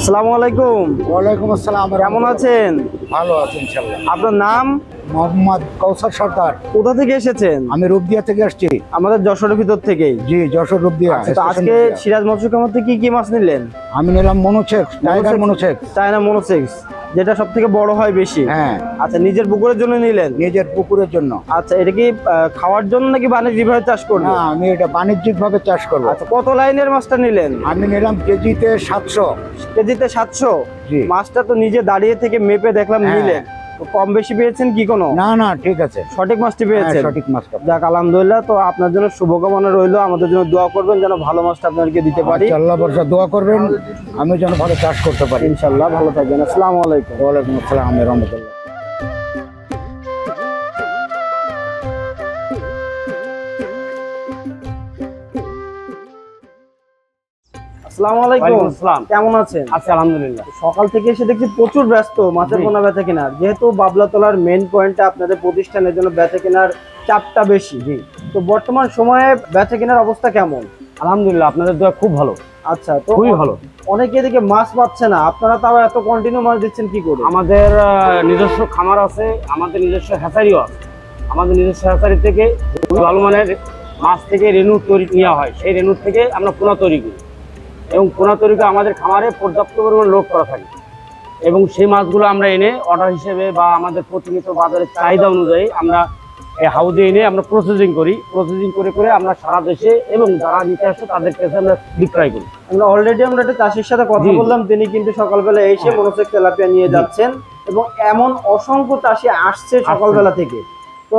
আসসালামু আলাইকুম। ওয়ালাইকুম আসসালাম। কেমন আছেন? ভালো আছি ইনশাআল্লাহ। আপনার নাম? মোহাম্মদ কৌসার সরকার। কোথা থেকে এসেছেন? আমি রূপদিয়া থেকে আসছি। আমাদের যশোরের ভিতর থেকেই। জি, যশোর রূপদিয়া। আচ্ছা, তো আজকে সিরাজ মৎস্য খামার থেকে কি মাছ নিলেন? আমি নিলাম monosex, tiger monosex. China monosex, যেটা সব থেকে বড় হয় বেশি। হ্যাঁ। আচ্ছা, নিজের পুকুরের জন্য নিলেন? নিজের পুকুরের জন্য। আচ্ছা, এটা কি খাওয়ার জন্য নাকি বাণিজ্যিকভাবে চাষ করবেন? না, আমি এটা বাণিজ্যিক ভাবে চাষ করব। আচ্ছা, কত লাইনের মাছটা নিলেন? আমি নিলাম কেজিতে 700। কেজিতে 700? জি। মাছটা তো নিজে দাঁড়িয়ে থেকে মেপে দেখলাম নিলেন, তো কম বেশি পেয়েছেন কি কোনো? না না, ঠিক আছে, সঠিক মাছটি পেয়েছেন। সঠিক মাছটা। যাক, আলহামদুলিল্লাহ। তো আপনার জন্য শুভকামনা রইলো, আমাদের জন্য দোয়া করবেন যেন ভালো মাছটা আপনাদেরকে দিতে পারি। আল্লাহ ভরসা দোয়া করবেন, আমি যেন ভালো চাষ করতে পারি ইনশাআল্লাহ। ভালো থাকবেন। আসসালামু আলাইকুম। ওয়ালাইকুম আসসালাম রহমতুল্লাহ। আসসালামু আলাইকুম। কেমন আছেন? আছি আলহামদুলিল্লাহ। সকাল থেকে এসে দেখছি প্রচুর ব্যস্ত মাছের পোনা বেচা কেনার, যেহেতু বাবলাতলার মেইন পয়েন্টে আপনাদের প্রতিষ্ঠানের জন্য বেচা কেনার চাপটা বেশি। জি। তো বর্তমান সময়ে বেচা কেনার অবস্থা কেমন? আলহামদুলিল্লাহ, আপনাদের দোয়া খুব ভালো। আচ্ছা, তো খুবই ভালো। অনেকে এদিকে মাছ পাচ্ছে না, আপনারা তাও এত কন্টিনিউ মাছ দিচ্ছেন কি করে? আমাদের নিজস্ব খামার আছে, আমাদের নিজস্ব হ্যাচারিও আছে। আমাদের নিজস্ব হ্যাচারি থেকে ভালো মানের মাছ থেকে রেনু তৈরি নেওয়া হয়, সেই রেনুর থেকে আমরা পোনা তৈরি করি এবং পোনা তৈরি করে আমাদের খামারে পর্যাপ্ত পরিমাণ লোড করা থাকে এবং সেই মাছগুলো আমরা এনে অর্ডার হিসেবে বা আমাদের প্রতিনিয়ত বাজারের চাহিদা অনুযায়ী আমরা এই হাউজে এনে আমরা প্রসেসিং করি। প্রসেসিং করে করে আমরা সারা দেশে এবং যারা নিতে আসে তাদের কাছে আমরা বিক্রয় করি। অলরেডি আমরা একটা চাষির সাথে কথা বললাম, তিনি কিন্তু সকালবেলা এসে মনোসেক্স তেলাপিয়া নিয়ে যাচ্ছেন এবং এমন অসংখ্য চাষি আসছে সকালবেলা থেকে। তো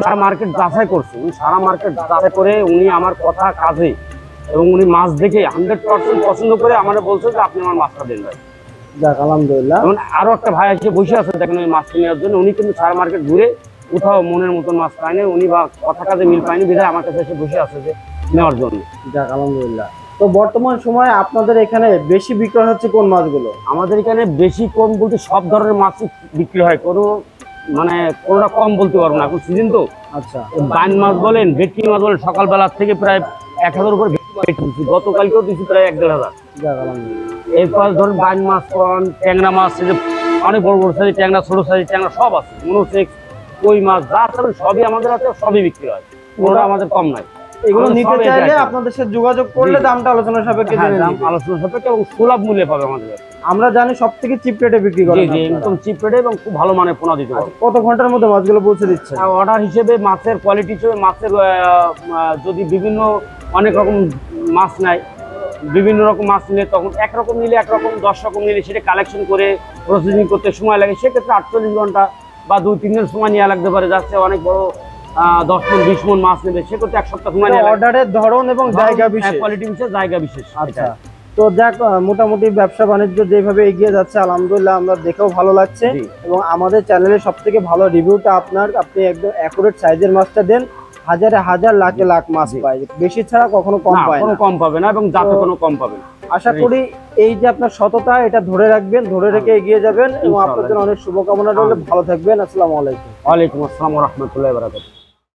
সারা মার্কেট যাচাই করছে, উনি সারা মার্কেট যাচাই করে উনি আমার কথা কাজে এবং উনি মাছ দেখে 100% পছন্দ করে আমাদের বলছে যে আপনি আমার মাছটা দেন ভাই। যাক, আলহামদুলিল্লাহ। এবং আরো একটা ভাই এসে বসে আছে দেখেন ওই মাছটা নেওয়ার জন্য, উনি কিন্তু সারা মার্কেট ঘুরে কোথাও মনের মতন মাছ পায়নি, উনি বা কথা কাজে মিল পায়নি, বিধায় আমার কাছে এসে বসে আছে যে নেওয়ার জন্য। যাক, আলহামদুলিল্লাহ। তো বর্তমান সময়ে আপনাদের এখানে বেশি বিক্রয় হচ্ছে কোন মাছগুলো? আমাদের এখানে বেশি কম বলতে সব ধরনের মাছই বিক্রি হয়, কোনো মানে কোনোটা কম বলতে পারবো না, এখন সিজন তো। আচ্ছা, বাইন মাছ বলেন, ভেটকি মাছ বলেন, সকালবেলা থেকে প্রায় 1000 উপর দিচ্ছি, গতকালকেও দিচ্ছি প্রায় 1-1500। যাক, আলহামদুলিল্লাহ। এরপর ধরুন বাইন মাছ পান, ট্যাংরা মাছ, অনেক বড় বড় সাইজ ট্যাংরা, ছোট সাইজ ট্যাংরা সব আছে, মনোসেক্স, কই মাছ যা আছে সবই আমাদের আছে, সবই বিক্রি হয়, কোনোটা আমাদের কম নাই। এগুলো নিতে চাইলে আপনাদের সাথে যোগাযোগ করলে দামটা আলোচনা সাপেক্ষে আলোচনা সাপেক্ষে এবং সুলভ মূল্যে পাবে আমাদের। আমরা জানি সব থেকে চিপ রেটে বিক্রি করেন। জি, একদম চিপ রেটে এবং খুব ভালো মানের পোনা দিতে হবে। কত ঘন্টার মধ্যে মাছগুলো পৌঁছে দিচ্ছে? অর্ডার হিসেবে মাছের কোয়ালিটি হিসেবে মাছের যদি বিভিন্ন অনেক রকম মাছ নেয়, বিভিন্ন রকম মাছ নিলে তখন একরকম নিলে একরকম, 10 রকম নিলে সেটা কালেকশন করে প্রসেসিং করতে সময় লাগে, সেক্ষেত্রে 48 ঘন্টা বা 2-3 দিন সময় নেওয়া লাগতে পারে। যাচ্ছে অনেক বড় 10 মণ 20 মণ মাছ নেবে, সেক্ষেত্রে 1 সপ্তাহ সময় নেওয়া লাগে। অর্ডারের ধরন এবং জায়গা বিশেষ, কোয়ালিটি বিশেষ, জায়গা বিশেষ। আচ্ছা, তো যাক, মোটামুটি ব্যবসা বাণিজ্য যেভাবে এগিয়ে যাচ্ছে আলহামদুলিল্লাহ, আমরা দেখেও ভালো লাগছে। এবং আমাদের চ্যানেলে সব থেকে ভালো রিভিউটা আপনার, আপনি একদম অ্যাকুরেট সাইজের মাছটা দেন, হাজারে হাজার লাখে লাখ মাছ পায়, বেশি ছাড়া কখনো কম পায় না, কোনো কম পাবে না এবং যাতে কোনো কম পাবে না। আশা করি এই যে আপনার সততা, এটা ধরে রাখবেন, ধরে রেখে এগিয়ে যাবেন এবং আপনার জন্য অনেক শুভকামনা রইল। ভালো থাকবেন। আসসালামু আলাইকুম। ওয়ালাইকুম আসসালাম ওয়া রাহমাতুল্লাহি ওয়া বারাকাতুহু।